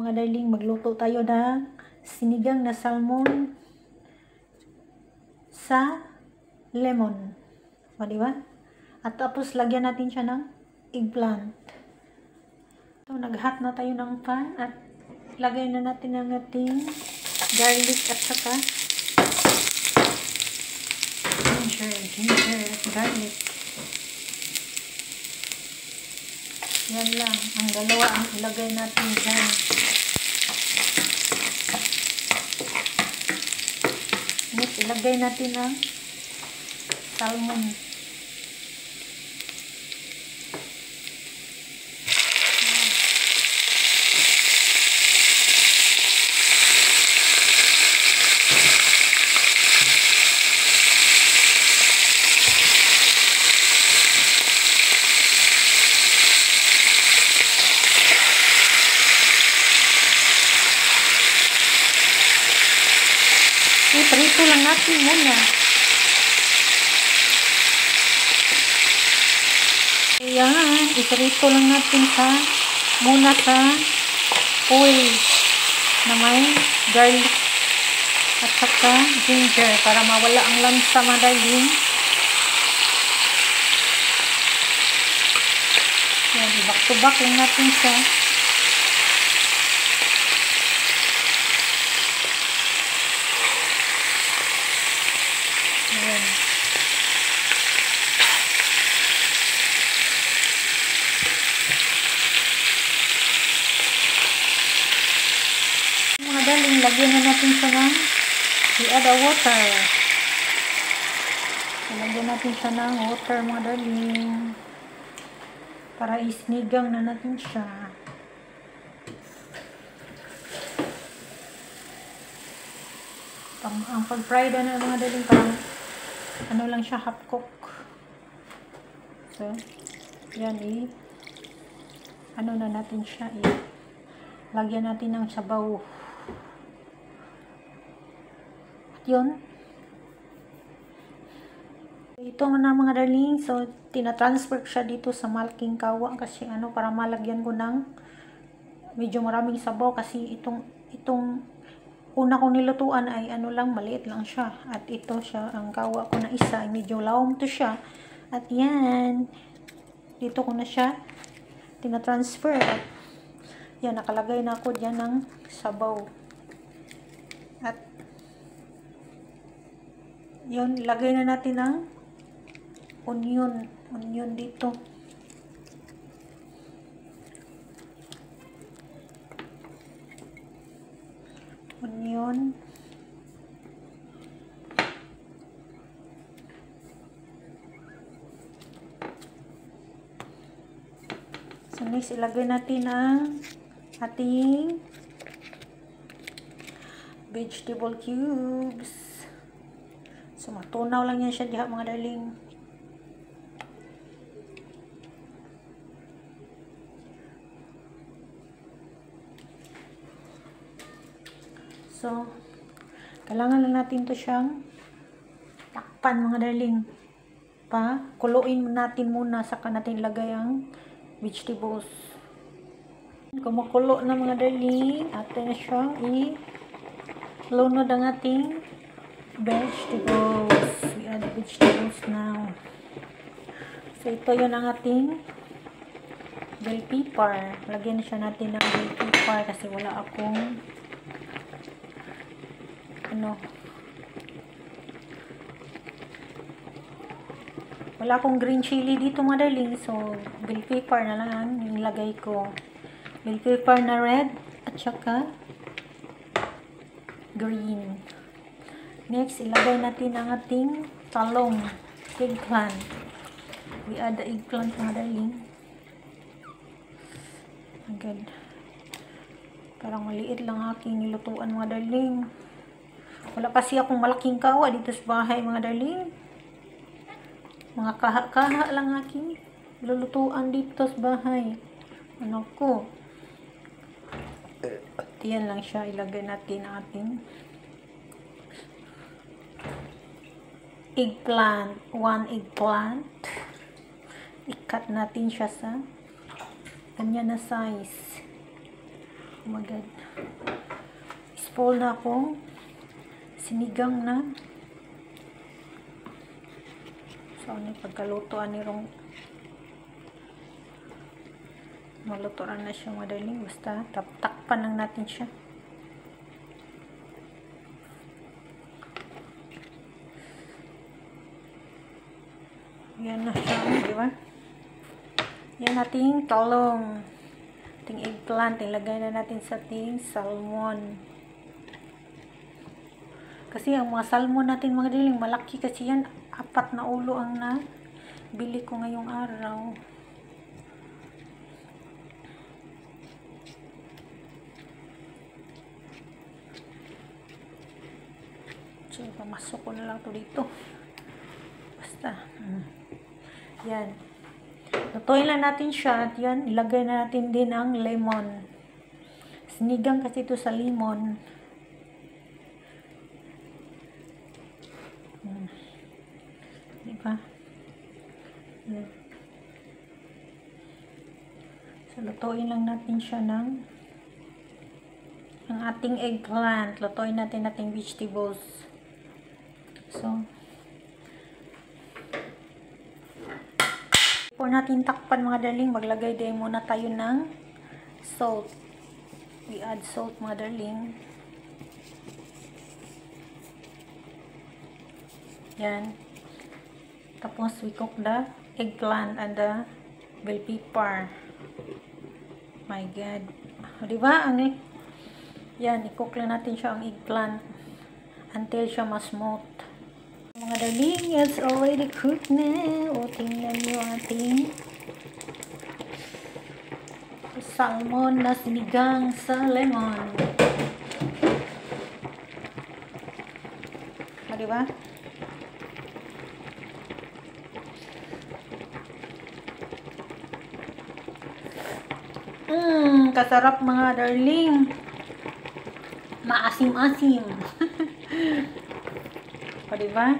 mga darling, magluto tayo ng sinigang na salmon sa lemon. O, diba? At tapos, lagyan natin siya ng eggplant. So, nag-hot na tayo ng pan at lagay na natin ang ating garlic at saka ginger at garlic. Yan lang. Ang dalawa ang ilagay natin dyan. Next, ilagay natin ang salmon. Iprito lang natin muna. Ayan, iprito lang natin muna sa oil na may garlic at saka ginger para mawala ang lansa, madaling. Ayan, back to back lang natin siya. Ayan. Mga darling, lagyan na natin siya ng i-add a water. Lagyan natin siya ng water, mga darling, para isinigang na natin siya. Ang pag-fry na mga darling, parang ano lang siya, half cook. So, yan ano na natin siya, lagyan natin ng sabaw. At yun. Ito na mga darling, so tinatransfer siya dito sa malaking kawa kasi para malagyan ko ng medyo maraming sabaw kasi itong una kong nilutuan ay lang, maliit lang siya. At ito siya, ang kawa ko na isa ay medyo lawom to siya. At yan, dito ko na siya tinatransfer. At yan, nakalagay na ako dyan ng sabaw. At yun, lagay na natin ng onion dito. Onion. So next, ilagay natin ang ating vegetable cubes. So matunaw lang yan siya diha mga darling. So, kailangan lang natin to siyang takpan mga darling. Kuluin natin muna, saka natin ilagay ang vegetables. Kumukulo na mga darling, atin na siyang ilunod ang ating vegetables. We add vegetables now. So, ito yun ang ating bell pepper. Lagyan na siya natin ng bell pepper kasi wala akong wala akong green chili dito mga darling, so bell pepper na lang yung lagay ko. Bell pepper na red at saka green. Next, ilagay natin ang ating talong, eggplant. We add the eggplant mga darling. Agad. Parang maliit lang aking nilutuan mga darling. Wala kasi akong malaking kawa dito sa bahay mga darling. Mga kaha-kaha lang aking lulutuan dito sa bahay. Ko. At yan lang siya. Ilagay natin ang ating eggplant. 1 eggplant. I-cut natin siya sa ganyan na size. Oh my God. Spoil na akong sinigang na. So, ano pagkalutoan ni Rong. Malutoan na siya madaling. Basta takpan lang natin siya. Yan na siya, di ba? Yan ating talong. Ating eggplant. Ilagay na natin sa ating salmon. Kasi ang mga salmon natin mga diling, malaki kasi yan. 4 na ulo ang bili ko ngayong araw. So, pamasok ko na lang to dito. Basta. Yan. Lutuin lang natin siya. At yan, ilagay na natin din ang lemon. Sinigang kasi ito sa lemon. Diba? Yan. So, lutuin lang natin siya ng ang ating eggplant. Lutuin natin ating vegetables. So, po natin takpan mga darling, maglagay din muna tayo ng salt. We add salt mga darling. Yan. Tapos we cook the eggplant and the bell pepper. My God. O, diba? Yan, i-cook lang natin siya ang eggplant until siya ma-smooth. Mga darling, it's already cooked na. O, tingnan nyo ating salmon na sinigang sa lemon. O, diba? Kasarap mga darling. Maasim-asim. O, diba?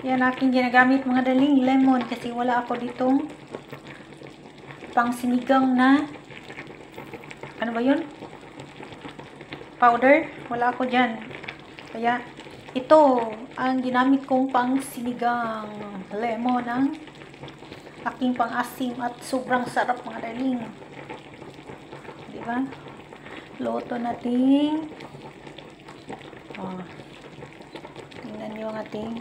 Yan aking ginagamit mga darling, lemon, kasi wala ako ditong pang sinigang na ano ba yun? Powder. Wala ako dyan. Kaya ito ang ginamit kong pang sinigang lemon ang aking pang asim at sobrang sarap mga darling. Diba? Luto natin. Tingnan nyo ang ating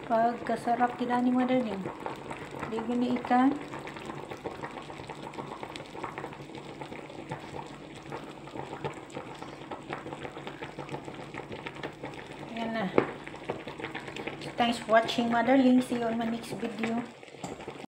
pagkasarap kinani mga darling. Hindi gini ikan. Ayan na. Thanks for watching mga darling. See you on my next video.